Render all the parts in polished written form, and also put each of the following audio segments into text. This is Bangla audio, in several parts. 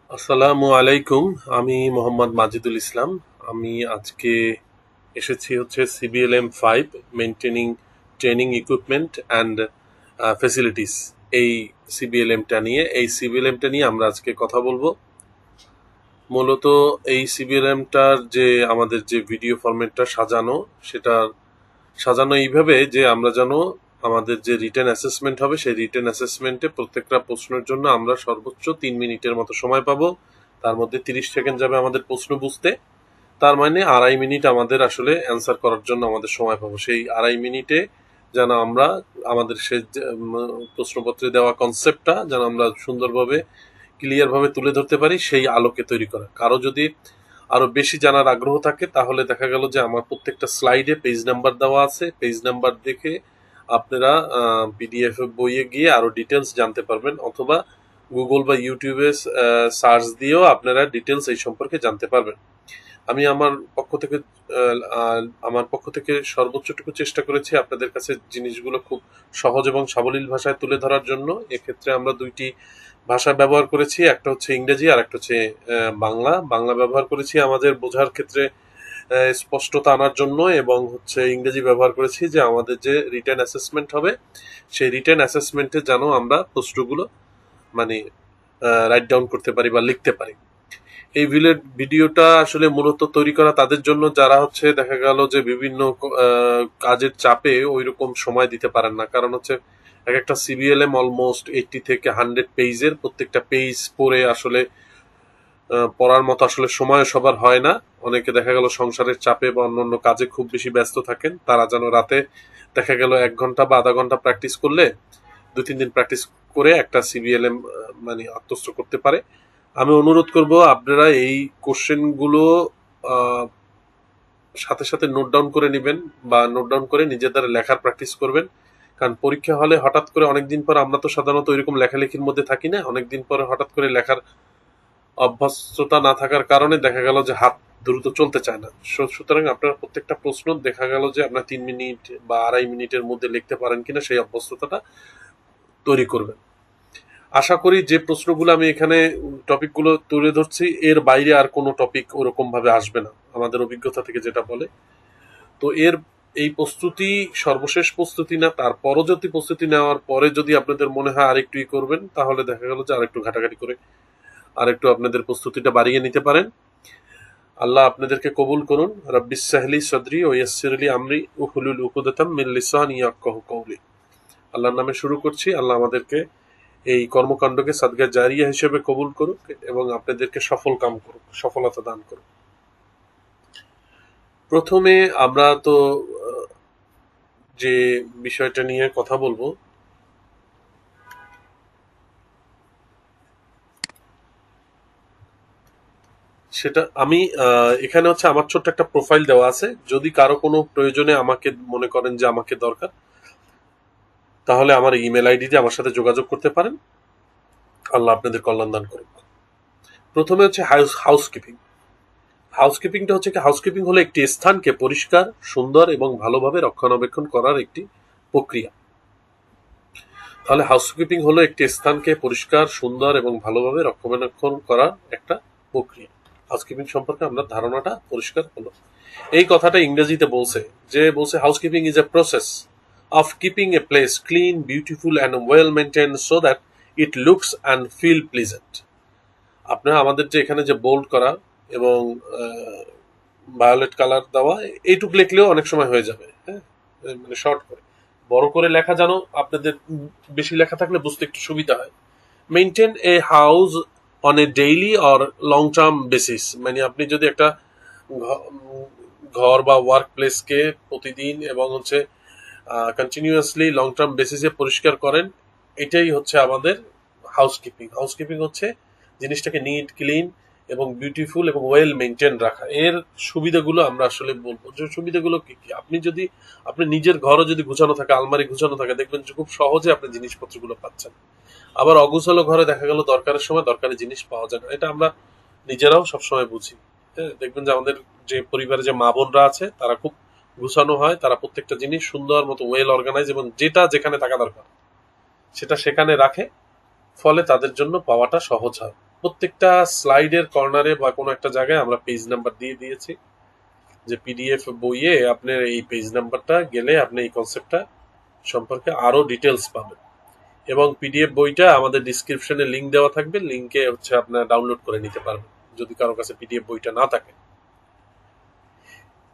আসসালামু আলাইকুম। আমি মোহাম্মদ মাজিদুল ইসলাম। আমি আজকে এসেছি হচ্ছে CBLM 5 maintaining training equipment and facilities. এই সিবিএলএমটা নিয়ে আমরা আজকে কথা বলবো। মূলত এই সিবিএলএমটার যে আমাদের যে ভিডিও ফরম্যাটটা সেটা সাজানো এইভাবে যে আমরা যেন আমাদের যে রিটেন অ্যাসেসমেন্ট হবে সেই রিটেন অ্যাসেসমেন্টে প্রত্যেকটা প্রশ্নের জন্য আমরা সর্বোচ্চ 3 মিনিটের মতো সময় পাবো। তার মধ্যে 30 সেকেন্ড যাবে আমাদের প্রশ্ন বুঝতে। তার মানে 2.5 মিনিট আমাদের আসলে অ্যান্সার করার জন্য আমাদের সময় পাবো। সেই 2.5 মিনিটে যেন আমরা আমাদের সে প্রশ্নপত্রে দেওয়া কনসেপ্টটা যেন আমরা সুন্দরভাবে ক্লিয়ারভাবে তুলে ধরতে পারি, সেই আলোকে তৈরি করা। কারো যদি আরো বেশি জানার আগ্রহ থাকে তাহলে দেখা গেল যে আমার প্রত্যেকটা স্লাইডে পেজ নাম্বার দেওয়া আছে। পেজ নাম্বার দেখে আপনারা পিডিএফ বইয়ে গিয়ে আরো ডিটেলস জানতে পারবেন, অথবা গুগল বা ইউটিউবে সার্চ দিয়েও আপনারা ডিটেলস এই সম্পর্কে জানতে পারবেন। আমি আমার পক্ষ থেকে সর্বোচ্চটুকু চেষ্টা করেছি আপনাদের কাছে জিনিসগুলো খুব সহজ এবং সাবলীল ভাষায় তুলে ধরার জন্য। এক্ষেত্রে আমরা দুইটি ভাষা ব্যবহার করেছি, একটা হচ্ছে ইংরেজি আর একটা হচ্ছে বাংলা। বাংলা ব্যবহার করেছি আমাদের বোঝার ক্ষেত্রে স্পষ্টতা আনার জন্য, এবং হচ্ছে ইংরেজি ব্যবহার করেছি যে আমাদের যে রিটেন অ্যাসেসমেন্ট হবে সেই রিটেন অ্যাসেসমেন্টে যেন আমরা প্রশ্নগুলো মানে রাইট ডাউন করতে পারি বা লিখতে পারি। এই ভিডিওটা আসলে মূলত তৈরি করা তাদের জন্য যারা হচ্ছে দেখা গেল যে বিভিন্ন কাজের চাপে ওইরকম সময় দিতে পারেন না। কারণ হচ্ছে এক একটা সিবিএলএম অলমোস্ট 80 থেকে 100 পেজের, প্রত্যেকটা পেজ পড়ে আসলে পড়ার মতো আসলে সময় সবার হয় না। অনেকে দেখা গেল সংসারের চাপে বা অন্যান্য কাজে খুব বেশি ব্যস্ত থাকেন, তারা যেন রাতে দেখা গেল 1 ঘন্টা বা আধা ঘন্টা প্র্যাকটিস করলে 2-3 দিন প্র্যাকটিস করে একটা সিবিএলএম আত্মস্থ করতে পারে। আমি অনুরোধ করব আপনারা এই কোশ্চেনগুলো সাথে সাথে নোট ডাউন করে নেবেন বা নোট ডাউন করে নিজের দ্বারা লেখার প্র্যাকটিস করবেন। কারণ পরীক্ষা হলে হঠাৎ করে অনেকদিন পর, আমরা তো সাধারণত এরকম লেখালেখির মধ্যে থাকি না, অনেকদিন পরে হঠাৎ করে লেখার অভ্যস্ততা না থাকার কারণে দেখা গেল যে হাত দ্রুত চলতে চায় না। সুতরাং আপনার প্রত্যেকটা প্রশ্ন দেখা গেল যে আপনার 3 মিনিট বা 2.5 মিনিটের মধ্যে লিখতে পারেন কিনা সেই অভ্যস্ততাটা তৈরি করবেন। আশা করি যে প্রশ্নগুলো আমি এখানে টপিকগুলো তুলে ধরছি এর বাইরে আর কোনো টপিক ওরকম ভাবে আসবে না, আমাদের অভিজ্ঞতা থেকে যেটা বলে। তো এই প্রস্তুতি সর্বশেষ প্রস্তুতি না, তারপরও যদি প্রস্তুতি নেওয়ার পরে যদি আপনাদের মনে হয় আরেকটু করবেন, তাহলে দেখা গেল যে আরেকটু ঘাটাঘাটি করে আরেকটু আপনাদের প্রস্তুতিটা বাড়িয়ে নিতে পারেন। আল্লাহ আপনাদেরকে কবুল করুন। রাব্বিস সাহলি সদরি ও ইয়াসসিরলি আমরি উহলুল উকদাতাম মিন লিসানি ইয়াফকাহু কওলি। আল্লাহর নামে শুরু করছি। আল্লাহ আমাদেরকে এই কর্মকাণ্ডকে সাদগা জারিয়া হিসেবে কবুল করুক এবং আপনাদেরকে সফলতা দান করুক। প্রথমে আমরা তো যে বিষয়টা নিয়ে কথা বলবো সেটা আমি এখানে হচ্ছে আমার ছোট্ট একটা প্রোফাইল দেওয়া আছে। যদি কারো কোনো প্রয়োজনে আমাকে মনে করেন যে আমাকে দরকার, তাহলে আমার ইমেল আইডিতে আমার সাথে যোগাযোগ করতে পারেন। আল্লাহ আপনাদের কল্যাণ দান করুক। প্রথমে হচ্ছে হাউসকিপিং। হাউসকিপিং হলো একটি স্থানকে পরিষ্কার, সুন্দর এবং ভালোভাবে রক্ষণাবেক্ষণ করার একটি প্রক্রিয়া। তাহলে হাউসকিপিং হলো একটি স্থানকে পরিষ্কার, সুন্দর এবং ভালোভাবে রক্ষণাবেক্ষণ করার একটা প্রক্রিয়া। হাউসকিপিং সম্পর্কে আমরা ধারণাটা পরিষ্কার হলো। এই কথাটা ইংরেজিতে বলছে housekeeping is a process of keeping a place clean, beautiful and well maintained so that it looks and feel pleasant. আপনারা আমাদের যে এখানে যে বোল্ড করা এবং ভায়োলেট কালার দেওয়া এইটুকু লিখলেও অনেক সময় হয়ে যাবে। হ্যাঁ, মানে শর্ট করে, বড় করে লেখা যেন আপনাদের বেশি লেখা থাকলে বুঝতে একটু সুবিধা হয়। Maintain a house on a daily or long term basis, মানে আপনি যদি একটা ঘর বা ওয়ার্ক প্লেসকে প্রতিদিন এবং হচ্ছে কন্টিনিউয়াসলি লং টার্ম বেসিসে পরিষ্কার করেন, এটাই হচ্ছে আমাদের হাউসকিপিং। হাউসকিপিং হচ্ছে জিনিসটাকে নিট, ক্লিন এবং বিউটিফুল এবং ওয়েল মেনটেন রাখা। এর সুবিধাগুলো আমরা আসলে বলবো যে সুবিধাগুলো কি কি। আপনি নিজের ঘরও যদি গুছানো থাকে, আলমারি গুছানো থাকে, দেখবেন যে খুব সহজে আপনি জিনিসপত্রগুলো পাচ্ছেন। আবার অগুছালো ঘরে দেখা গেল দরকারের সময় দরকারি জিনিস পাওয়া যায় না, এটা আমরা নিজেরাও সবসময় বুঝি। হ্যাঁ, দেখবেন যে আমাদের যে পরিবারে যে মা বোনরা আছে তারা খুব গুছানো হয়, তারা প্রত্যেকটা জিনিস সুন্দর মতো ওয়েল অর্গানাইজ এবং যেটা যেখানে থাকা দরকার সেটা সেখানে রাখে, ফলে তাদের জন্য পাওয়াটা সহজ হয়। প্রত্যেকটা স্লাইডের কর্নারে বা কোনো একটা জায়গায় আমরা পেজ নাম্বার দিয়ে দিয়েছি, যে পিডিএফ বইয়ে আপনার এই পেজ নাম্বারটা গেলে আপনি এই কনসেপ্টটা সম্পর্কে আরো ডিটেলস পাবেন। এবং পিডিএফ বইটা আমাদের ডিসক্রিপশনে লিংক দেওয়া থাকবে, লিংকে হচ্ছে আপনারা ডাউনলোড করে নিতে পারবেন যদি কারো কাছে পিডিএফ বইটা না থাকে।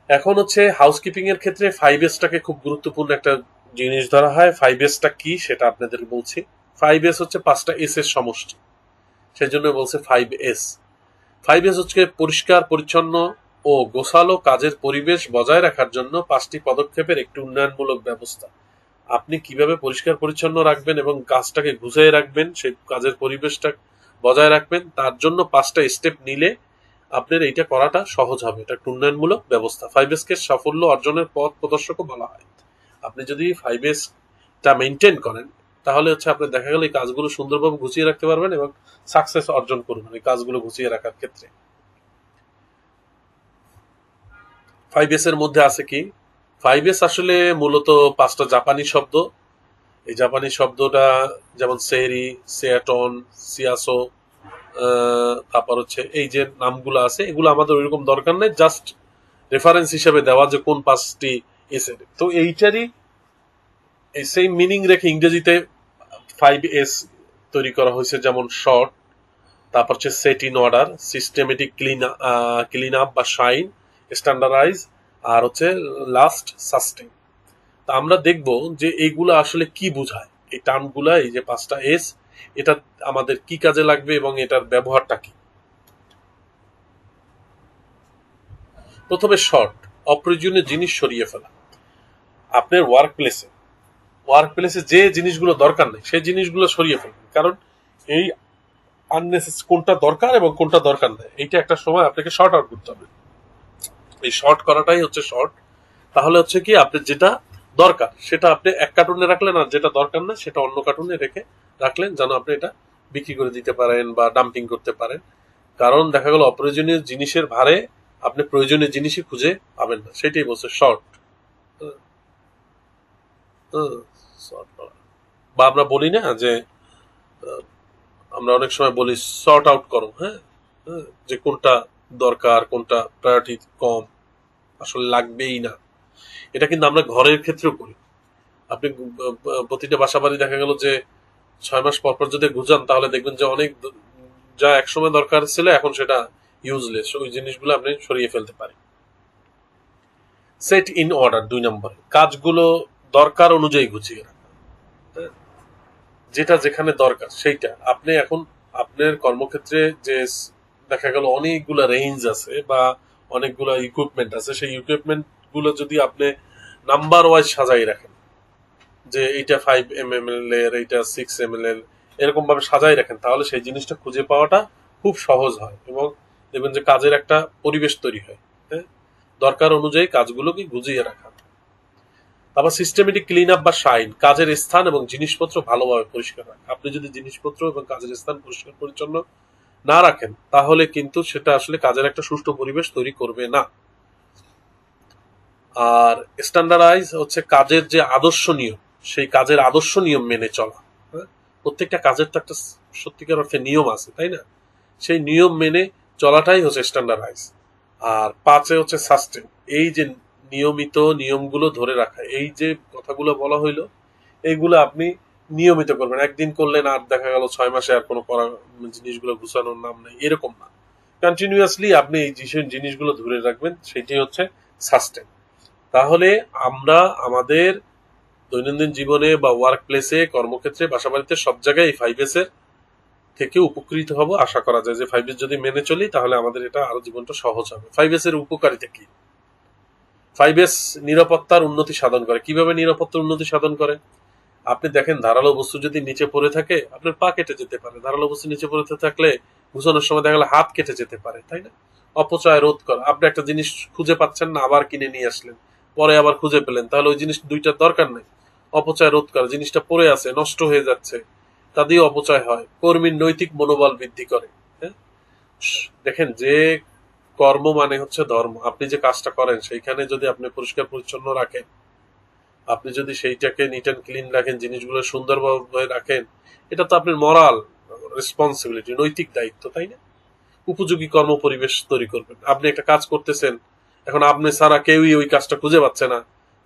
এখন হচ্ছে হাউসকিপিং এর ক্ষেত্রে 5Sটাকে খুব গুরুত্বপূর্ণ একটা জিনিস ধরা হয়। 5Sটা কি সেটা আপনাদের বলছি। 5S হচ্ছে 5টা এস এর সমষ্টি, সেই জন্য বলছে 5S। 5S হচ্ছে পরিষ্কার পরিচ্ছন্ন ও গোছালো কাজের পরিবেশ বজায় রাখার জন্য 5টি পদক্ষেপের একটি উন্নয়নমূলক ব্যবস্থা। আপনি কিভাবে পরিষ্কার পরিচ্ছন্ন রাখবেন এবং কাজটাকে গুছিয়ে রাখবেন, সেই কাজের পরিবেশটা বজায় রাখবেন, তার জন্য 5টা স্টেপ নিলে আপনার এইটা করাটা সহজ হবে। এটা একটা উন্নয়নমূলক ব্যবস্থা। 5S কে সাফল্য অর্জনের পথ প্রদর্শকও বলা হয়। আপনি যদি 5S টা মেনটেন করেন তাহলে হচ্ছে আপনার দেখা গেল এই কাজগুলো সুন্দরভাবে গুছিয়ে রাখতে পারবেন এবং সাকসেস অর্জন করবেন এই কাজগুলো গুছিয়ে রাখার ক্ষেত্রে। 5S এর মধ্যে আছে কি? 5S আসলে মূলত 5টা জাপানি শব্দ। এই জাপানি শব্দটা যেমন সেরি, সেয়াটন, সিয়াসো, তারপর হচ্ছে এই যে নামগুলো আছে এগুলো আমাদের ওইরকম দরকার নেই, জাস্ট রেফারেন্স হিসেবে দেওয়া যে কোন 5টি এসের। তো এইটারই এই সেম মিনিং রেখে ইংরেজিতে 5S তৈরি করা হয়েছে, যেমন শর্ট, তারপর হচ্ছে set in order, systematic clean up বা শাইন, স্ট্যান্ডার্ডাইজ, আর হচ্ছে লাস্ট সাস্টেন। তা আমরা দেখব যে এইগুলো আসলে কি বোঝায়, এই টার্মগুলা, এই যে 5টা এস, এটা আমাদের কি কাজে লাগবে এবং এটার ব্যবহারটা কি। প্রথমে শর্ট, অপ্রয়োজনীয় জিনিস সরিয়ে ফেলা। আপনার ওয়ার্ক প্লেসে যে জিনিসগুলো দরকার নেই সেই জিনিসগুলো সরিয়ে ফেলবেন, কারণ এই আননেসেসারি কোনটা দরকার এবং কোনটা দরকার নেই এইটা একটা সময় আপনাকে শর্ট আউট করতে হবে। এই শর্ট করাটাই হচ্ছে শর্ট। তাহলে হচ্ছে কি আপনার যেটা দরকার সেটা আপনি এক কার্টুনে রাখলেন, আর যেটা দরকার না সেটা অন্য কার্টুনে রেখে রাখলেন, যেন আপনি এটা বিক্রি করে দিতে পারেন বা ডাম্পিং করতে পারেন। কারণ দেখা গেল অপ্রয়োজনীয় জিনিসের ভারে আপনি প্রয়োজনীয় জিনিসই খুঁজে পাবেন না, সেটাই বলছে শর্ট। বা আমরা বলি না যে আমরা অনেক সময় বলি সর্ট আউট করো, হ্যাঁ, যে কোনটা দরকার কোনটা প্রায়োরিটি কম, আসলে লাগবেই না। এটা কিন্তু আমরা ঘরের ক্ষেত্রেও করি। আপনি প্রতিটা বাসা বাড়ি দেখা গেল যে 6 মাস পর পর যদি গুজান তাহলে দেখবেন যে অনেক যা একসময় দরকার ছিল এখন সেটা ইউজলেস, ওই জিনিসগুলো আপনি সরিয়ে ফেলতে পারেন। সেট ইন অর্ডার, 2 নম্বর, কাজগুলো দরকার অনুযায়ী গুছিয়ে রাখা। যেটা যেখানে দরকার সেইটা আপনি এখন আপনার কর্মক্ষেত্রে যে দেখা গেল অনেকগুলা রেঞ্জ আছে বা অনেকগুলা ইকুইপমেন্ট আছে, সেই ইকুইপমেন্ট গুলো যদি আপনি নাম্বার ওয়াইজ সাজাই রাখেন, যে এইটা 5 ml এর, এইটা 6 ml এর, এরকম ভাবে সাজাই রাখেন, তাহলে সেই জিনিসটা খুঁজে পাওয়াটা খুব সহজ হয় এবং দেখবেন যে কাজের একটা পরিবেশ তৈরি হয়। হ্যাঁ, দরকার অনুযায়ী কাজগুলোকে গুছিয়ে রাখা। তারপর সিস্টেমেটিক ক্লিন আপ বা শাইন, কাজের স্থান এবং জিনিসপত্র ভালোভাবে পরিষ্কার রাখা। আপনি যদি জিনিসপত্র এবং কাজের স্থান পরিষ্কার পরিচ্ছন্ন না রাখেন তাহলে কিন্তু সেটা আসলে কাজের একটা সুষ্ঠু পরিবেশ তৈরি করবে না। আর স্ট্যান্ডার্ডাইজ হচ্ছে কাজের যে আদর্শ নিয়ম, সেই কাজের আদর্শ নিয়ম মেনে চলা। হ্যাঁ, প্রত্যেকটা কাজের তো একটা সত্যিকার অর্থে নিয়ম আছে, তাই না? সেই নিয়ম মেনে চলাটাই হচ্ছে স্ট্যান্ডার্ডাইজ। আর 5 হচ্ছে সাস্টেন, এই যে নিয়মিত নিয়মগুলো ধরে রাখা, এই যে কথাগুলো বলা হইলো এইগুলো আপনি নিয়মিত করবেন। একদিন করলেন আর দেখা গেল 6 মাসে আর কোনো করা জিনিসগুলো গুছানোর নাম নেই, এরকম না। কন্টিনিউয়াসলি আপনি এই জিনিসগুলো ধরে রাখবেন, সেটি হচ্ছে সাস্টেন। তাহলে আমরা আমাদের দৈনন্দিন জীবনে বা ওয়ার্ক প্লেসে, কর্মক্ষেত্রে, বাসাবাড়িতে সব জায়গায় এই 5S এর থেকে উপকৃত হব। আশা করা যায় যে 5S যদি মেনে চলি তাহলে আমাদের এটা আরো জীবনটা সহজ হবে। 5S এর উপকারিতা কি? 5S নিরাপত্তার উন্নতি সাধন করে। কিভাবে নিরাপত্তার উন্নতি সাধন করে? আপনি দেখেন ধারালো বস্তু যদি নিচে পড়ে থাকে আপনার পা কেটে যেতে পারে, ধারালো বস্তু নিচে পড়ে থাকলে গুছানোর সময় দেখা গেলে হাত কেটে যেতে পারে, তাই না? অপচয় রোধ করা, আপনি একটা জিনিস খুঁজে পাচ্ছেন না, আবার কিনে নিয়ে আসলেন, পরে আবার খুঁজে পেলেন, তাহলে ওই জিনিস দুইটার দরকার নেই। অপচয় রোধ করা, জিনিসটা পড়ে আছে, নষ্ট হয়ে যাচ্ছে, তা দিয়ে অপচয় হয়। কর্মীর নৈতিক মনোবল বৃদ্ধি করে। হ্যাঁ, দেখেন যে কর্ম মানে হচ্ছে ধর্ম। আপনি যে কাজটা করেন সেইখানে যদি আপনি পরিষ্কার পরিচ্ছন্ন রাখেন, আপনি যদি সেইটাকে নিট অ্যান্ড ক্লিন রাখেন, জিনিসগুলো সুন্দরভাবে রাখেন, এটা তো আপনার মরাল, রেসপন্সিবিলিটি, নৈতিক দায়িত্ব, তাই না? উপযোগী কর্ম পরিবেশ তৈরি করবেন। আপনি একটা কাজ করতেছেন, এখন আপনি ছাড়া কেউই ওই কাজটা খুঁজে পাচ্ছে না,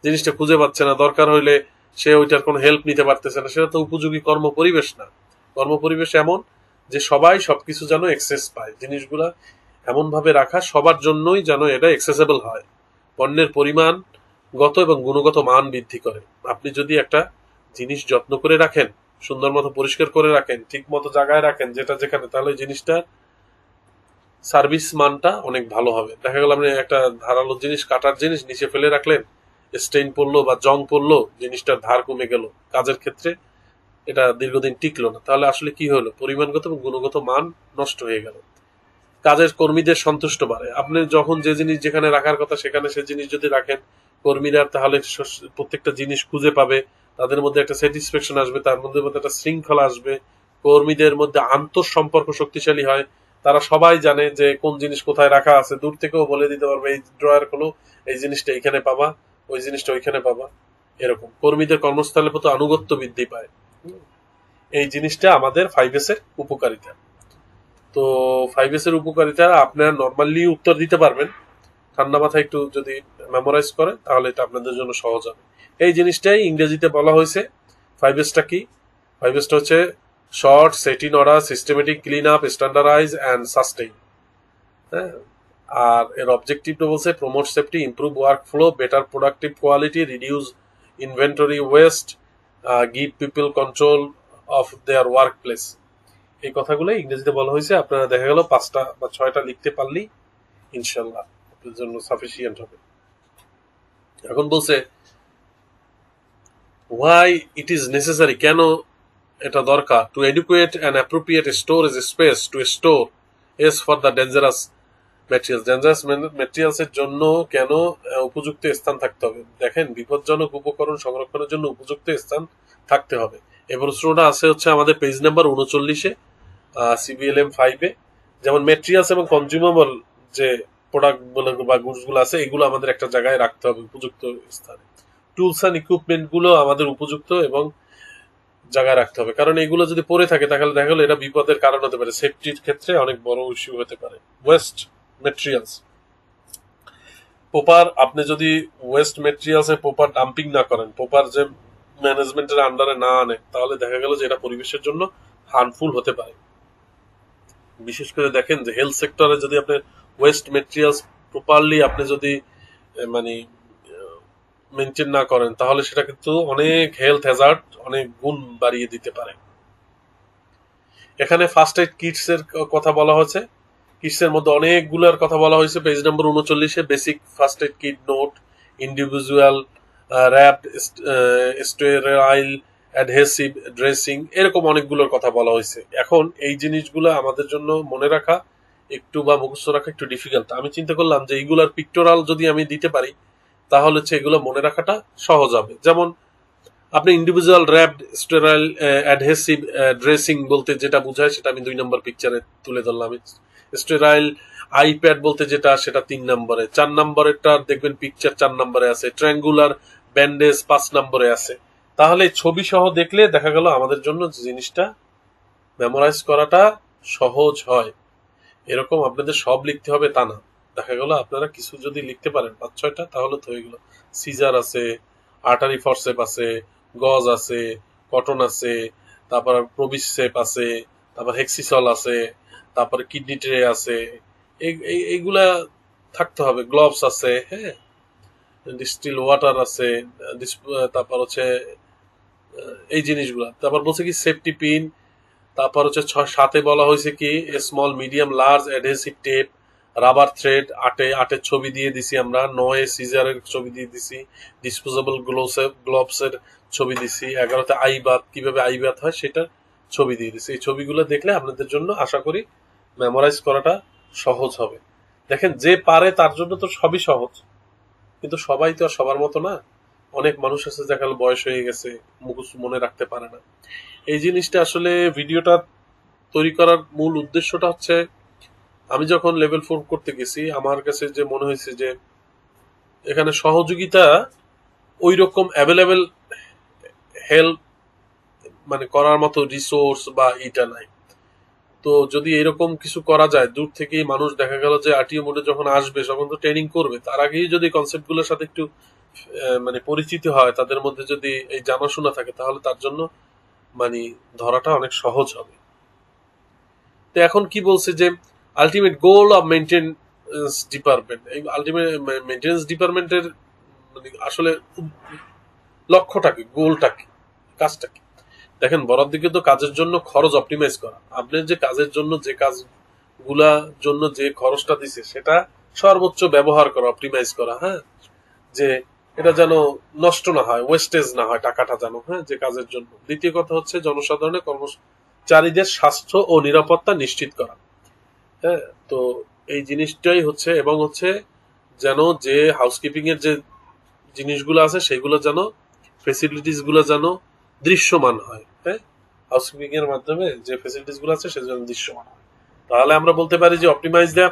জিনিসটা খুঁজে পাচ্ছে না, দরকার হইলে সে ওইটার কোনো হেল্প নিতে পারতেছে না, সেটা তো উপযোগী কর্ম পরিবেশ না। কর্ম পরিবেশ এমন যে সবাই সবকিছু যেন এক্সেস পায়, জিনিসগুলা এমন ভাবে রাখা সবার জন্যই যেন এটা এক্সেসেবল হয়, পণ্যের পরিমাণগত এবং গুণগত মান বৃদ্ধি করে। আপনি যদি একটা জিনিস যত্ন করে রাখেন, সুন্দর মতো পরিষ্কার করে রাখেন, ঠিক মতো জায়গায় রাখেন যেটা যেখানে, তাহলে ওই জিনিসটা সার্ভিস মানটা অনেক ভালো হবে। দেখা গেল আপনি একটা ধারালো জিনিস, কাটার জিনিস নিচে ফেলে রাখলেন, স্টেইন পড়লো বা জং পড়লো, জিনিসটার ধার কমে গেল, কাজের ক্ষেত্রে এটা দীর্ঘদিন টিকলো না, তাহলে আসলে কি হলো, পরিমাণগত এবং গুণগত মান নষ্ট হয়ে গেল। কাজের কর্মীদের সন্তুষ্ট বাড়ে, আপনি যখন যে জিনিস যেখানে রাখার কথা সেখানে সে জিনিস যদি রাখেন, কর্মীরা তাহলে প্রত্যেকটা জিনিস খুঁজে পাবে, তাদের মধ্যে একটা স্যাটিসফ্যাকশন আসবে, তার মধ্যে একটা শৃঙ্খলা আসবে, কর্মীদের মধ্যে আন্তর সম্পর্ক শক্তিশালী হয়, তারা সবাই জানে যে কোন জিনিস কোথায় রাখা আছে, দূর থেকেও বলে দিতে পারবে এই ড্রয়ার খোলো, এই জিনিসটা এখানে পাবা, ওই জিনিসটা ওইখানে পাবা। এরকম কর্মীদের কর্মস্থলের প্রতি আনুগত্য বৃদ্ধি পায়। এই জিনিসটা আমাদের 5S এর উপকারিতা। তো 5S এর উপকারিতা আপনারা নর্মালি উত্তর দিতে পারবেন, ঠান্ডা মাথায় একটু যদি মেমোরাইজ করেন তাহলে এটা আপনাদের জন্য সহজ হবে। এই জিনিসটাই ইংরেজিতে বলা হয়েছে। 5Sটা কি? 5Sটা হচ্ছে short, set in order, systematic, clean up, standardise and sustain. হ্যাঁ, আর এর অবজেক্টিভটা বলছে promote safety, improve work flow, better productive quality, reduce inventory West, give people control of their work place. এই কথাগুলো ইংরেজিতে বলা হয়েছে। আপনারা দেখা গেল 5টা বা 6টা লিখতে পারলেই ইনশাল্লাহ আপনার জন্য সাফিসিয়েন্ট হবে। এখন বলছে why it is necessary, কেন এটা দরকার, to adequate and appropriate storage space to store is for the dangerous materials, dangerous materials এর জন্য কেন উপযুক্ত স্থান থাকতে হবে। দেখেন, বিপজ্জনক উপকরণ সংরক্ষণের জন্য উপযুক্ত স্থান থাকতে হবে। এই প্রশ্নটা আছে হচ্ছে আমাদের পেজ নাম্বার 39-এ, CBLM 5-এ। যেমন ম্যাটেরিয়ালস এবং কনজিউমেবল যে প্রোডাক্ট বা গুডস গুলো আছে, এগুলো আমাদের একটা জায়গায় রাখতে হবে উপযুক্ত স্থানে। টুলস অ্যান্ড ইকুইপমেন্ট গুলো আমাদের উপযুক্ত এবং জায়গায় রাখতে হবে, কারণ এগুলো যদি পড়ে থাকে তাহলে দেখা গেলো এটা বিপদের কারণ হতে পারে, সেফটির ক্ষেত্রে অনেক বড় ইস্যু হতে পারে। ওয়েস্ট মেটেরিয়ালস প্রপার, আপনি যদি West materials a proper dumping না করেন, প্রপার যে ম্যানেজমেন্টের আন্ডারে না আনে, তাহলে দেখা গেল যে এটা পরিবেশের জন্য হার্মফুল হতে পারে। বিশেষ করে দেখেন যে হেলথ সেক্টরে যদি আপনি ওয়েস্ট মেটেরিয়ালস প্রপারলি আপনি যদি মানে মেনটেন না করেন, তাহলে সেটা কিন্তু অনেক হেলথ হ্যাজার্ড অনেক গুণ বাড়িয়ে দিতে পারে। এখানে ফার্স্ট এইড কিটস এর কথা বলা হয়েছে, কিটস এর মধ্যে অনেকগুলোর কথা বলা হয়েছে। পেজ নম্বর 39-এ basic first aid kit note, individual wrapped sterile adhesive dressing, এরকম অনেকগুলোর কথা বলা হয়েছে। এখন এই জিনিসগুলো আমাদের জন্য মনে রাখা একটু বা মুখস্থ রাখা একটু ডিফিকাল্ট। আমি চিন্তা করলাম যে এইগুলার পিক্টোরাল যদি আমি দিতে পারি তাহলে হচ্ছে এগুলো মনে রাখাটা সহজ হবে। যেমন আপনি individual wrapped sterile adhesive dressing বলতে যেটা বোঝায় সেটা আমি 2 নম্বর পিকচারে তুলে ধরলাম। স্টেরাইল আইপ্যাড বলতে যেটা, সেটা 3 নম্বরে। 4 নম্বরেরটা দেখবেন পিকচার 4 নম্বরে আছে। ট্রায়াঙ্গুলার ব্যান্ডেজ 5 নম্বরে আছে। তাহলে ছবি সহ দেখলে দেখা গেল আমাদের জন্য জিনিসটা মেমোরাইজ করাটা সহজ হয়। এরকম আপনাদের সব লিখতে হবে তা না, দেখা গেল আপনারা কিছু যদি লিখতে পারেন 5-6টা তাহলে তো হয়ে গেল। সিজার আছে, আর্টারি ফরসেপ আছে, গজ আছে, কটন আছে, তারপর প্রবিসেপ আছে, তারপর হেক্সিসল আছে, তারপর কিডনি ট্রে আছে, এইগুলা থাকতে হবে। গ্লোভস আছে, হ্যাঁ, ডিস্টিল ওয়াটার আছে, তারপর হচ্ছে এই জিনিসগুলা। তারপর বলছে কি সেফটি পিন, তারপর হচ্ছে 6-7-এ বলা হয়েছে কি small medium large adhesive tape, rubber thread, আটের ছবি দিয়ে দিছি আমরা। 9-এ সিজারের ছবি দিয়ে দিছি, ডিসপোজেবল গ্লোভসের ছবি দিছি। 11-তে আই বাথ, কিভাবে আই বাথ হয় সেটার ছবি দিয়ে দিছি। এই ছবিগুলো দেখলে আপনাদের জন্য আশা করি মেমোরাইজ করাটা সহজ হবে। দেখেন, যে পারে তার জন্য তো সবই সহজ, কিন্তু সবাই তো আর সবার মতো না। অনেক মানুষ আছে দেখা গেল বয়স হয়ে গেছে, মুখস্থ মনে রাখতে পারে না। এই জিনিসটা আসলে ভিডিওটা তৈরি করার মূল উদ্দেশ্যটা হচ্ছে, আমি যখন লেভেল 4 করতে গেছি আমার কাছে যে মনে হয়েছে যে এখানে সহযোগিতা ওই রকম অ্যাভেলেবেল হেল্প মানে করার মতো রিসোর্স বা এটা নাই। তো যদি এরকম কিছু করা যায়, দূর থেকেই মানুষ দেখা গেল যে আরটিও মোডে যখন আসবে তখন তো ট্রেনিং করবে, তার আগেই যদি কনসেপ্ট গুলোর সাথে একটু মানে পরিচিতি হয়, তাদের মধ্যে যদি এই জানাশোনা থাকে, তাহলে তার জন্য মানে ধরাটা অনেক সহজ হবে। তো এখন কি বলছে যে ultimate goal of maintenance department, এই আলটিমেট মেনটেন্স ডিপার্টমেন্টের মানে আসলে লক্ষ্যটা কি, গোলটা কি, কাজটা কি? দেখেন, বরাদ্দকৃত তো কাজের জন্য খরচ অপটিমাইজ করা। আপনি যে কাজের জন্য যে কাজগুলা জন্য যে খরচটা দিছে সেটা সর্বোচ্চ ব্যবহার করা, অপটিমাইজ করা। হ্যাঁ, যে এটা যেন নষ্ট না হয়, ওয়েস্টেজ না হয় টাকাটা যেন, হ্যাঁ, যে কাজের জন্য। দ্বিতীয় কথা হচ্ছে জনসাধারণের কর্মচারীদের স্বাস্থ্য ও নিরাপত্তা নিশ্চিত করা। হ্যাঁ, তো এই জিনিসটাই হচ্ছে, এবং হচ্ছে যেন যে হাউসকিপিং এর যে জিনিসগুলো আছে সেগুলো যেন, ফেসিলিটিস গুলো যেন দৃশ্যমান হয়। হ্যাঁ, হাউসকিপিং এর মাধ্যমে যে ফেসিলিটিস গুলো আছে সেটা যেন দৃশ্যমান হয়, তাহলে আমরা বলতে পারি যে অপটিমাইজ দেয়া।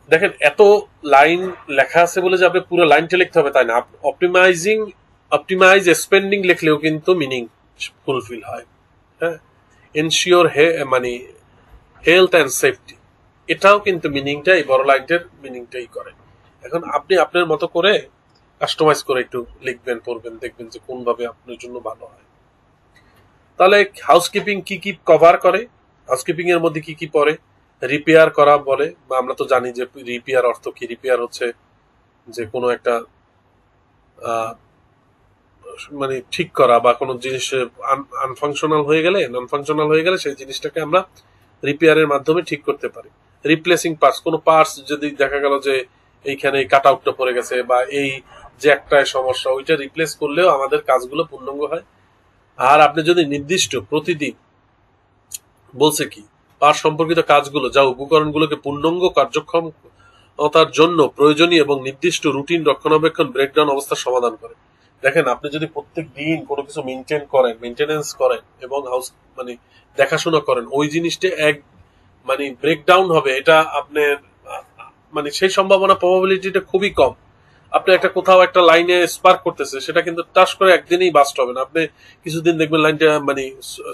দেখেন, এত লাইন লেখা আছে বলে যে আপনি পুরো লাইনটা লিখতে হবে তাই না। অপটিমাইজ স্পেন্ডিং লিখলেও কিন্তু মিনিং ফুলফিল হয়। হ্যাঁ, এনশিওর মানে হেলথ অ্যান্ড সেফটি, এটাও কিন্তু মিনিংটা এই বড় লাইনটার মিনিংটাই করে। এখন আপনি আপনার মতো করে কাস্টমাইজ করে একটু লিখবেন, পড়বেন, দেখবেন যে কোনভাবে আপনার জন্য ভালো হয়। তাহলে হাউসকিপিং কি কি কভার করে, হাউসকিপিং এর মধ্যে কি কি পড়ে? রিপেয়ার করা বলে, বা আমরা তো জানি যে রিপেয়ার অর্থ কি। রিপেয়ার হচ্ছে যে কোনো একটা মানে ঠিক করা, বা কোনো জিনিস আনফাংশনাল হয়ে গেলে, নন ফাংশনাল হয়ে গেলে সেই জিনিসটাকে আমরা রিপেয়ারের মাধ্যমে ঠিক করতে পারি। রিপ্লেসিং পার্টস, কোনো পার্টস যদি দেখা গেল যে এইখানে কাট আউটটা পড়ে গেছে, বা এই যে একটাই সমস্যা, ওইটা রিপ্লেস করলেও আমাদের কাজগুলো পূর্ণাঙ্গ হয়। আর আপনি যদি নির্দিষ্ট প্রতিদিন বলছে কি পার্ট সম্পর্কিত কাজগুলো, যা উপকরণগুলোকে পূর্ণাঙ্গ কার্যক্ষমতার জন্য প্রয়োজনীয় এবং নির্দিষ্ট রুটিন রক্ষণাবেক্ষণ ব্রেকডাউন অবস্থার সমাধান করে। দেখেন, আপনি যদি প্রত্যেক দিন কোনো কিছু মেনটেনেন্স করেন এবং হাউস মানে দেখাশোনা করেন, ওই জিনিসটা এক মানে ব্রেকডাউন হবে, এটা আপনার মানে সেই সম্ভাবনা, প্রবাবিলিটিটা খুবই কম। আপনি একটা কোথাও একটা লাইনে স্পার্ক করতেছে, সেটা কিন্তু টাস করে একদিনেই বাস্ট হবে না। আপনি কিছুদিন দেখবেন লাইনটা মানে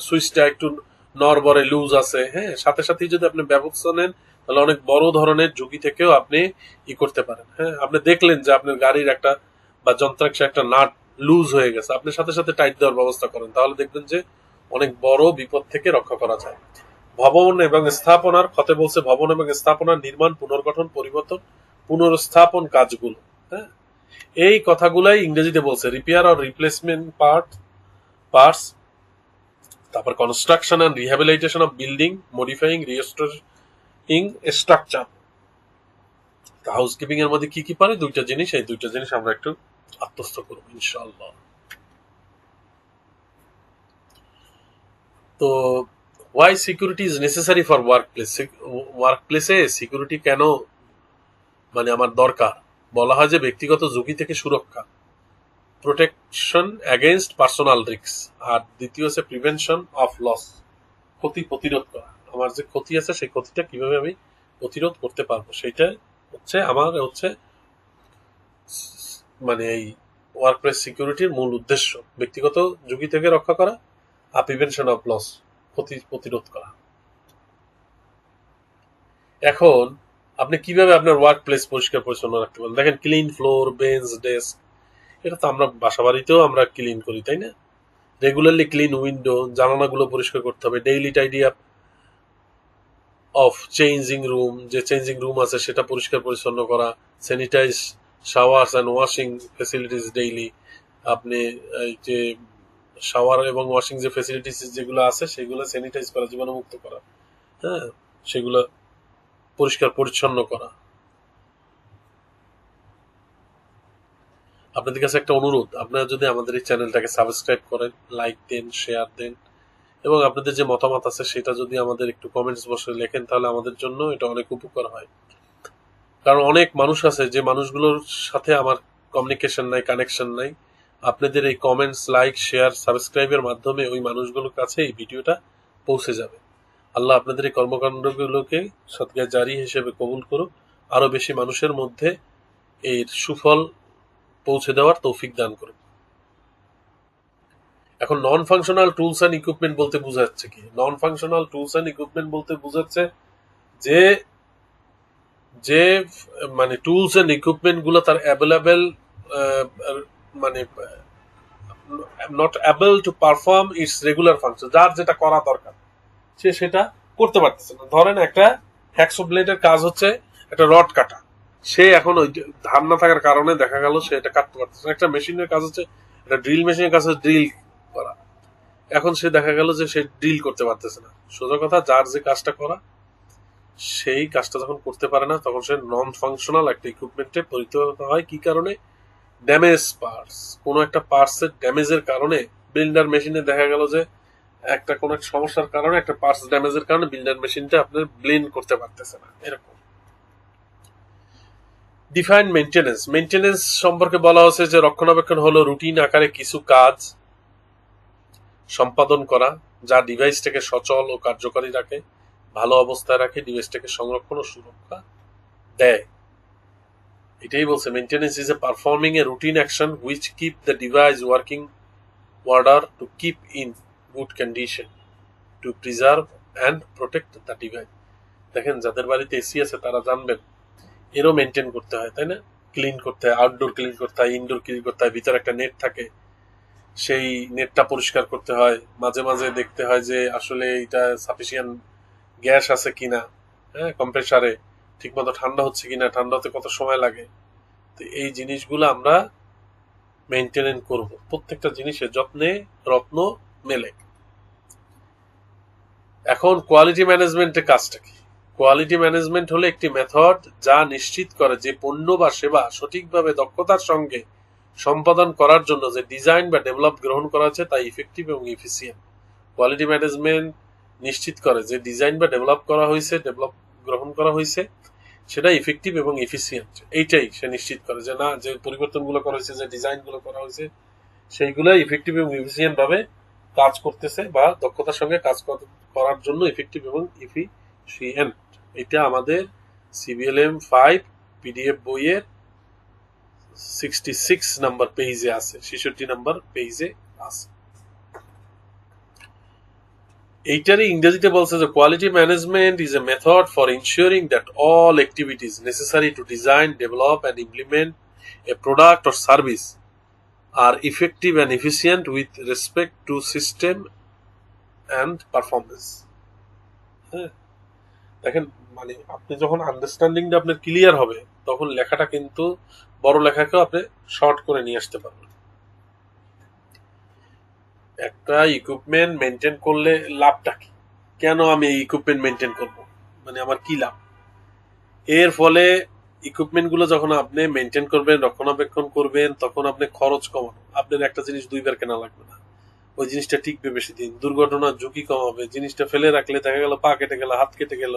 সুইচটা একটু নড়বড়ে লুজ আছে, হ্যাঁ, সাথে সাথেই যদি আপনি ব্যবস্থা নেন, তাহলে অনেক বড় ধরনের ঝুঁকি থেকেও আপনি করতে পারেন। হ্যাঁ, আপনি দেখলেন যে আপনার গাড়ির একটা বা যন্ত্রাংশে একটা নাট লুজ হয়ে গেছে, আপনি সাথে সাথে টাইট দেওয়ার ব্যবস্থা করেন, তাহলে দেখবেন যে অনেক বড় বিপদ থেকে রক্ষা করা যায়। ভবন এবং স্থাপনার ক্ষতে বলছে, ভবন এবং স্থাপনার নির্মাণ, পুনর্গঠন, পরিবর্তন, পুনর্স্থাপন কাজগুলো। হ্যাঁ, এই কথাগুলাই ইংরেজিতে বলছে, রিপেয়ার আর রিপ্লেসমেন্ট পার্টস, তারপর construction and rehabilitation of building, modifying, restoring structure. Housekeeping এর মধ্যে কি কি পারে, দুইটা জিনিস, এই দুইটা জিনিস আমরা একটু আত্মস্থ করবো ইনশাআল্লাহ। তো why security is necessary for ওয়ার্কপ্লেসে সিকিউরিটি কেন মানে আমার দরকার? বলা হয় যে ব্যক্তিগত ঝুঁকি থেকে সুরক্ষা, প্রোটেকশন এগেইনস্ট পার্সোনাল রিস্ক, আর দ্বিতীয় হচ্ছে প্রিভেনশন অফ লস, ক্ষতি প্রতিরোধ করা। আমার যে ক্ষতি আছে সেই ক্ষতিটা কিভাবে আমি প্রতিরোধ করতে পারবো, সেইটাই হচ্ছে আমার হচ্ছে মানে এই ওয়ার্কপ্লেস সিকিউরিটির মূল উদ্দেশ্য। ব্যক্তিগত ঝুঁকি থেকে রক্ষা করা, আর প্রিভেনশন অফ লস, ক্ষতি প্রতিরোধ করা। এখন আপনি কিভাবে আপনার ওয়ার্ক প্লেস পরিষ্কার পরিচ্ছন্ন রাখতে পারেন? দেখেন, ক্লিন ফ্লোর, বেঞ্চ, ডেস্ক, এটা তো আমরা বাসা বাড়িতেও আমরা ক্লিন করি, তাই না? রেগুলারলি ক্লিন উইন্ডো, জানালাগুলো পরিষ্কার করতে হবে। Daily tidy up of changing room, যে চেঞ্জিং রুম আছে সেটা পরিষ্কার পরিচ্ছন্ন করা। Sanitise showers and washing facilities daily. আপনি এই যে শাওয়ার এবং ওয়াশিং যে ফেসিলিটিস যেগুলো আছে সেগুলো স্যানিটাইজ করা, জীবাণুমুক্ত করা। হ্যাঁ, সেগুলো পরিষ্কার পরিচ্ছন্ন করা। আপনাদের কাছে একটা অনুরোধ, আপনারা যদি আমাদের এই চ্যানেলটাকে সাবস্ক্রাইব করেন, লাইক দেন, শেয়ার দেন, এবং আপনাদের যে মতামত আছে সেটা যদি আমাদের একটু কমেন্টস বক্সে লেখেন, তাহলে আমাদের জন্য এটা অনেক উপকার হয়। কারণ অনেক মানুষ আছে যে মানুষগুলোর সাথে আমার কমিউনিকেশন নাই, কানেকশন নাই। আপনাদের এই কমেন্টস, লাইক, শেয়ার, সাবস্ক্রাইবের মাধ্যমে ওই মানুষগুলোর কাছে এই ভিডিওটা পৌঁছে যাবে। আল্লাহ আপনাদের এই কর্মকাণ্ডগুলোকে সদকা জারি হিসেবে কবুল করুক, আরো বেশি মানুষের মধ্যে এর সুফল পৌঁছে দেওয়ার তৌফিক দান করুন। এখন non functional tools and equipment বলতে বোঝাচ্ছে কি? Non functional tools and equipment বলতে বোঝাচ্ছে যে যে মানে টুলস অ্যান্ড ইকুইপমেন্ট গুলো তার অ্যাভেলেবেল, মানে not able to perform it's regular function, যার যেটা করা দরকার সে সেটা করতে পারতেছে না। ধরেন একটা হ্যাকসো ব্লেডের কাজ হচ্ছে একটা রড কাটা, সে এখন ওই ধার না থাকার কারণে দেখা গেল সে এটা কাটতে পারতেছে না। একটা মেশিনের কাজ হচ্ছে, একটা ড্রিল মেশিনের কাজ হচ্ছে ড্রিল করা, এখন সে দেখা গেল যে সে ড্রিল করতে পারতেছে না। সোজা কথা, যার যে কাজটা করা সেই কাজটা যখন করতে পারে না তখন সে নন ফাংশনাল একটা ইকুইপমেন্টে পরিণত হয়। কি কারণে? ড্যামেজ পার্টস, কোনো একটা পার্টসের ড্যামেজের কারণে। বিল্ডার মেশিনে দেখা গেল যে একটা কোনো একটা সমস্যার কারণে, একটা পার্টস ড্যামেজের কারণে বিল্ডার মেশিনটা আপনার ব্লেন্ড করতে পারতেছে না, এরকম। Define maintenance. মেইনটেনেন্স সম্পর্কে বলা হচ্ছে যে রক্ষণাবেক্ষণ হলো রুটিন আকারে কিছু কাজ সম্পাদন করা যা ডিভাইসটাকে সচল ও কার্যকরী রাখে, ভালো অবস্থায় রাখে, ডিভাইসটাকে সংরক্ষণ ও সুরক্ষা দেয়। এটাই বলছে, maintenance is a performing A routine action which keep the device working order to keep in good condition to preserve and protect the device. দেখেন, যাদের বাড়িতে এসি আছে তারা জানবেন এরও মেনটেন করতে হয়, তাই না? ক্লিন করতে হয়, আউটডোর ক্লিন করতে হয়, ইনডোর ক্লিন করতে হয়, ভিতরে একটা নেট থাকে, সেই নেটটা পরিষ্কার করতে হয়, মাঝে মাঝে দেখতে হয় যে আসলে এটা সাফিসিয়েন্ট গ্যাস আছে কিনা, হ্যাঁ, কম্প্রেসারে ঠিকমতো ঠান্ডা হচ্ছে কিনা, ঠান্ডা হতে কত সময় লাগে। তো এই জিনিসগুলো আমরা মেইনটেনেন্স করব, প্রত্যেকটা জিনিসের যত্নে রত্ন মেলে। এখন কোয়ালিটি ম্যানেজমেন্টের কাজটা কি? কোয়ালিটি ম্যানেজমেন্ট হলো একটি মেথড যা নিশ্চিত করে যে পণ্য বা সেবা সঠিকভাবে দক্ষতার সঙ্গে সম্পাদন করার জন্য যে ডিজাইন বা ডেভেলপ গ্রহণ করা হচ্ছে তা ইফেক্টিভ এবং এফিসিয়েন্ট। কোয়ালিটি ম্যানেজমেন্ট নিশ্চিত করে যে ডিজাইন বা ডেভেলপ গ্রহণ করা হয়েছে সেটা ইফেক্টিভ এবং এফিসিয়েন্ট। এইটাই সে নিশ্চিত করে যে না, যে পরিবর্তনগুলো করা হয়েছে, যে ডিজাইনগুলো করা হয়েছে সেইগুলো ইফেক্টিভ এবং এফিসিয়েন্ট ভাবে কাজ করতেছে বা দক্ষতার সঙ্গে কাজ করার জন্য ইফেক্টিভ এবং এফিসিয়েন্ট। এটা আমাদের সিবিএলএম 5 পিডিএফ বইয়ের 66 নাম্বার পেজে আছে, 66 নাম্বার পেজে আছে। এইটারই ইংরেজিতে বলছে যে quality management is a method for ensuring that all activities necessary to design, develop and implement A product or service are effective and efficient with respect to system and performance. হ্যাঁ, দেখেন, মানে আপনি যখন আন্ডারস্ট্যান্ডিংটা আপনার ক্লিয়ার হবে তখন লেখাটা কিন্তু বড় লেখাকেও আপনি শর্ট করে নিয়ে আসতে পারবেন। একটা ইকুইপমেন্ট মেনটেন করলে লাভটা কি? কেন আমি এই ইকুইপমেন্ট মেনটেন করব, মানে আমার কি লাভ? এর ফলে ইকুইপমেন্ট গুলো যখন আপনি মেনটেন করবেন, রক্ষণাবেক্ষণ করবেন, তখন আপনি খরচ কমানো, আপনার একটা জিনিস দুইবার কেনা লাগবে না, ওই জিনিসটা টিকবে বেশি দিন, দুর্ঘটনার ঝুঁকি কমাবে। জিনিসটা ফেলে রাখলে দেখা গেল পা কেটে গেল, হাত কেটে গেল,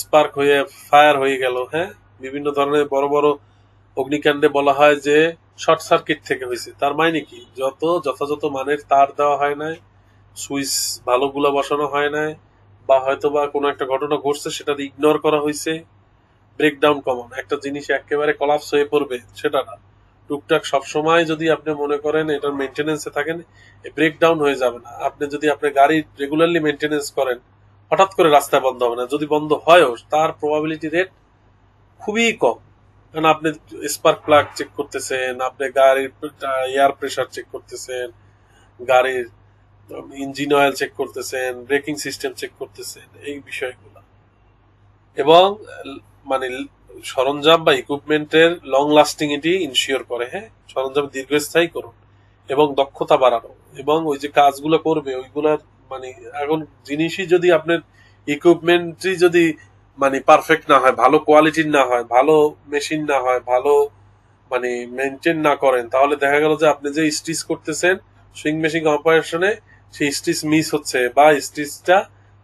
স্পার্ক হয়ে ফায়ার হয়ে গেল। হ্যাঁ, বিভিন্ন ধরনের বড় বড় অগ্নিকাণ্ডে বলা হয় যে শর্ট সার্কিট থেকে হয়েছে। তার মানে কি, যথাযথ মানের তার দেওয়া হয় নাই, সুইচ ভালোগুলো বসানো হয় নাই, বা হয়তো বা কোনো একটা ঘটনা ঘটছে সেটা ইগনোর করা হয়েছে। ব্রেকডাউন কমন, একটা জিনিস একেবারে কলাপস হয়ে পড়বে সেটা না, টুকটাক সবসময় যদি আপনি মনে করেন এটার মেনটেনেন্সে থাকেন, ব্রেকডাউন হয়ে যাবে না। আপনি যদি আপনার গাড়ি রেগুলারলি মেনটেনেন্স করেন, হঠাৎ করে রাস্তায় বন্ধ হবে না। যদি বন্ধ হয়ও, তার প্রবাবিলিটি রেট খুবই কম। কারণ আপনি স্পার্ক প্লাগ চেক করতেছেন, আপনি গাড়ির এয়ার প্রেসার চেক করতেছেন, গাড়ির ইঞ্জিন অয়েল চেক করতেছেন, ব্রেকিং সিস্টেম চেক করতেছেন, এই বিষয়গুলো। এবং মানে সরঞ্জাম বা ইকুইপমেন্টের লং লাস্টিং এটি ইনশিওর করে। হ্যাঁ, সরঞ্জাম দীর্ঘস্থায়ী করুন এবং দক্ষতা বাড়ানো, এবং ওই যে কাজগুলো করবে ওইগুলার মানে এখন জিনিসই যদি আপনার ইকুইপমেন্টই যদি মানে পারফেক্ট না হয়, ভালো কোয়ালিটির না হয়, ভালো মেশিন না হয়, ভালো মানে মেনটেন না করেন, তাহলে দেখা গেল যে আপনি যে স্টিচ করতেছেন সুইং মেশিন অপারেশনে, সেই স্টিচ মিস হচ্ছে, বা স্টিচটা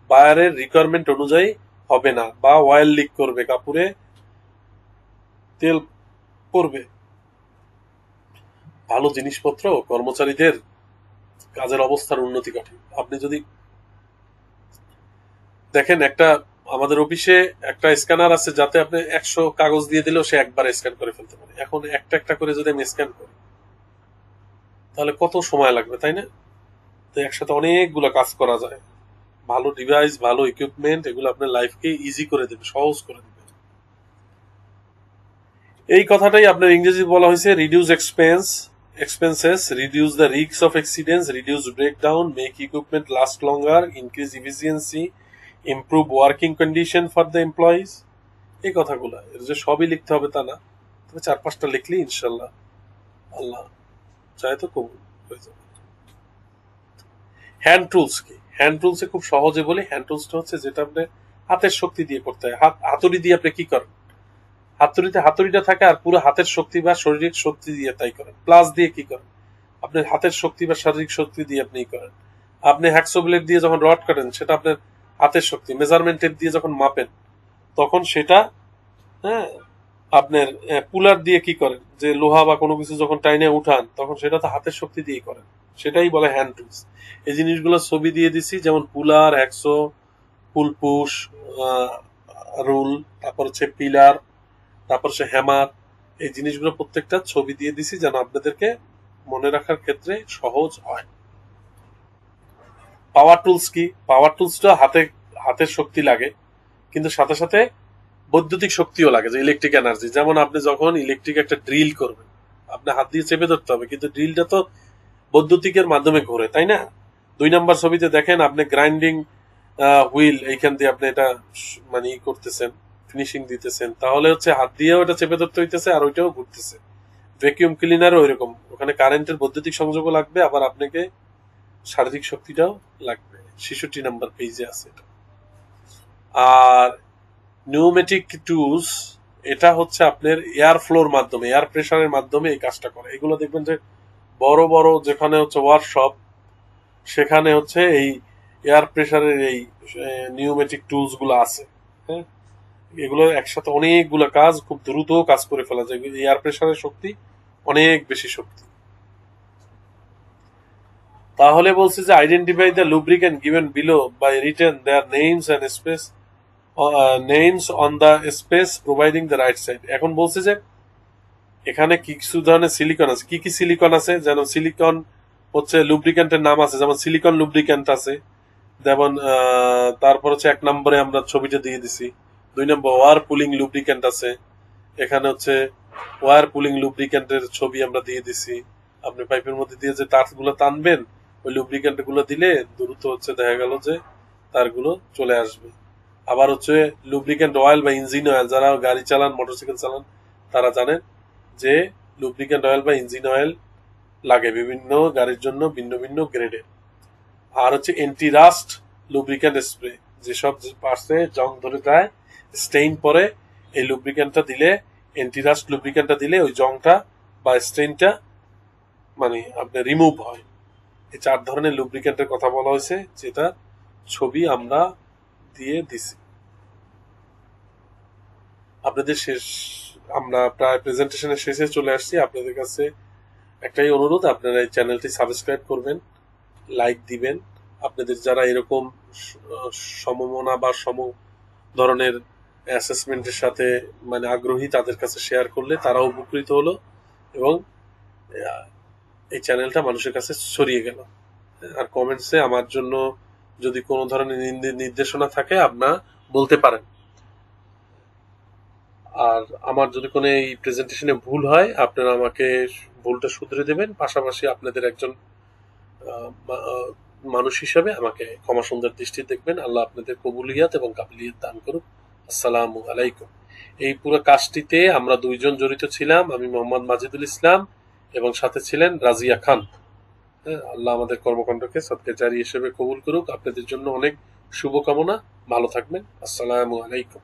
বায়ারের রিকোয়ারমেন্ট অনুযায়ী হবে না, বা অয়েল লিক করবে, কাপড়ে তেল পড়বে। ভালো জিনিসপত্র কর্মচারীদের কাজের অবস্থার উন্নতি ঘটে। আপনি যদি দেখেন, একটা আমাদের অফিসে একটা স্ক্যানার আছে যাতে আপনি 100 কাগজ দিয়ে দিলেও সে একবার স্ক্যান করে ফেলতে পারে। এখন একটা একটা করে যদি আমি স্ক্যান করি তাহলে কত সময় লাগবে, তাই না? তো একসাথে অনেকগুলো কাজ করা যায়। ভালো ডিভাইস, ভালো ইকুইপমেন্ট, এগুলো আপনার লাইফকে ইজি করে দেবে, সহজ করে দেবে। এই কথাটাই আপনার ইংরেজি বলা হয়েছে reduce expenses, reduce the risks of accidents, reduce breakdown, make equipment last longer, increase efficiency, improve working condition for the employees। এই কথাগুলো এর যে সবই লিখতে হবে তা না, তবে 4-5টা লিখলে ইনশাল্লাহ আল্লাহ চায় তো কবুল হয়ে যাবে। হ্যান্ড টুলস কি? হ্যান্ড টুলসে খুব সহজে বলি, হ্যান্ড টুলসটা হচ্ছে যেটা আপনি হাতের শক্তি দিয়ে করতে হয়। হাতুড়ি দিয়ে আপনি কি করেন? হাতুড়িটা থাকে আর পুরো হাতের শক্তি বা শারীরিক শক্তি দিয়ে তাই করেন। প্লাস দিয়ে কি করেন? আপনার হাতের শক্তি বা শারীরিক শক্তি দিয়ে আপনি করেন। আপনি হ্যাকসো ব্লেড দিয়ে যখন রড কাটেন সেটা আপনার হাতের শক্তি। মেজারমেন্ট টেপ দিয়ে যখন মাপেন তখন সেটা, হ্যাঁ, আপনার পুলার দিয়ে কি করেন? যে লোহা বা কোনো কিছু যখন টাইনে উঠান তখন সেটা তো হাতের শক্তি দিয়েই করেন। সেটাই বলে হ্যান্ড টুলস। এই জিনিসগুলো ছবি দিয়ে দিছি, যেমন পুলার, হ্যাকসো, পুলপুশ, রুল, তারপর হচ্ছে পিলার, তারপর হচ্ছে হ্যামার। এই জিনিসগুলো প্রত্যেকটা ছবি দিয়ে দিছি যেন আপনাদেরকে মনে রাখার ক্ষেত্রে সহজ হয়। পাওয়ার টুলস কি? পাওয়ার টুলসটা হাতের শক্তি লাগে, কিন্তু সাথে সাথে বৈদ্যুতিক শক্তিও লাগে, যে ইলেকট্রিক এনার্জি। যেমন আপনি যখন ইলেকট্রিক একটা ড্রিল করবেন, আপনার হাত দিয়ে চেপে ধরতে হবে, কিন্তু ড্রিলটা তো বৈদ্যুতিকের মাধ্যমে ঘোরে, তাই না? 2 নম্বর ছবিতে দেখেন আপনি গ্রাইন্ডিং হুইল, এইখান দিয়ে আপনি এটা মানে করতেছেন, ফিনিশিং দিতেছেন, তাহলে হচ্ছে হাত দিয়েও এটা চেপে ধরতে হইতেছে আর ওইটাও ঘুরতেছে। ভ্যাকিউম ক্লিনারও ওইরকম, ওখানে কারেন্টের বৈদ্যুতিক সংযোগও লাগবে, আবার আপনাকে শারীরিক শক্তিটাও লাগবে। 66 নম্বর পেজে আছে এটা। আর নিউমেটিক টুলস, এটা হচ্ছে আপনার এয়ার ফ্লোর মাধ্যমে, এয়ার প্রেসারের মাধ্যমে এই কাজটা করে। এগুলো দেখবেন যে বড় বড় যেখানে হচ্ছে ওয়ার্কশপ, সেখানে হচ্ছে এই এয়ার প্রেসারের এই নিউমেটিক টুলস গুলো আছে। হ্যাঁ, এগুলো একসাথে অনেকগুলো কাজ খুব দ্রুত কাজ করে ফেলা যায়। এয়ার প্রেসারের শক্তি অনেক বেশি শক্তি। তাহলে বলছে যে identify the lubricant given below by written their names and space, names on the space providing the right side. এখন বলছে যে এখানে কিছু ধরনের সিলিকন আছে। কি কি সিলিকন আছে? যেন সিলিকন হচ্ছে লুব্রিকেন্টের নাম আছে, যেমন সিলিকন লুব্রিকেন্ট আছে, যেমন তারপর হচ্ছে 1 নম্বরে আমরা ছবিটা দিয়ে দিছি। 2 নম্বর ওয়ার পুলিং লুব্রিকেন্ট আছে, এখানে হচ্ছে ওয়ার পুলিং লুব্রিকেন্টের ছবি আমরা দিয়ে দিছি। আপনি পাইপের মধ্যে দিয়ে যে তারগুলো টানবেন, ওই লুব্রিকেন্ট গুলো দিলে দ্রুত হচ্ছে দেখা গেল যে তারগুলো চলে আসবে। আবার হচ্ছে লুব্রিকেন্ট অয়েল বা ইঞ্জিন অয়েল, যারা গাড়ি চালান, মোটরসাইকেল চালান, তারা জানেন যে লুব্রিকেন্ট অয়েল বা ইঞ্জিন অয়েল লাগে বিভিন্ন গাড়ির জন্য ভিন্ন ভিন্ন গ্রেডের। আর হচ্ছে এন্টি রাস্ট লুব্রিকেন্ট স্প্রে, যেসব পার্টসে জং ধরে যায়, স্টেইন পরে, এই লুব্রিকেন্টটা দিলে, এন্টি রাস্ট লুব্রিকেন্টটা দিলে ওই জংটা বা স্টেইনটা মানে আপনার রিমুভ হয়। এই 4 ধরনের লুব্রিকেন্টের কথা বলা হয়েছে, যেটা ছবি আমরা দিয়ে দিছি আপনাদের। আমরা প্রায় প্রেজেন্টেশনের শেষে চলে আসছি। আপনাদের কাছে একটাই অনুরোধ, আপনারা এই চ্যানেলটি সাবস্ক্রাইব করবেন, লাইক দিবেন। আপনাদের যারা এরকম সমমনা বা সম ধরনের অ্যাসেসমেন্টের সাথে মানে আগ্রহী, তাদের কাছে শেয়ার করলে তারাও উপকৃত হলো এবং এই চ্যানেলটা মানুষের কাছে ছড়িয়ে গেল। আর কমেন্টসে আমার জন্য যদি কোনো ধরনের নির্দেশনা থাকে আপনারা বলতে পারেন। আর আমার যদি কোনো এই প্রেজেন্টেশনে ভুল হয়, আপনারা আমাকে ভুলটা শুধরে দেবেন, পাশাপাশি আপনাদের একজন মানুষ হিসাবে আমাকে ক্ষমা সুন্দর দৃষ্টি দেখবেন। আল্লাহ আপনাদের কবুলিয়াত এবং কাবিলিয়াত দান করুক। আসসালামু আলাইকুম। এই পুরো কাজটিতে আমরা 2 জন জড়িত ছিলাম, আমি মোহাম্মদ মাজিদুল ইসলাম এবং সাথে ছিলেন রাজিয়া খান। আল্লাহ আমাদের কর্মকাণ্ডকে সদকা জারি হিসেবে কবুল করুক। আপনাদের জন্য অনেক শুভকামনা। ভালো থাকবেন। আসসালামু আলাইকুম।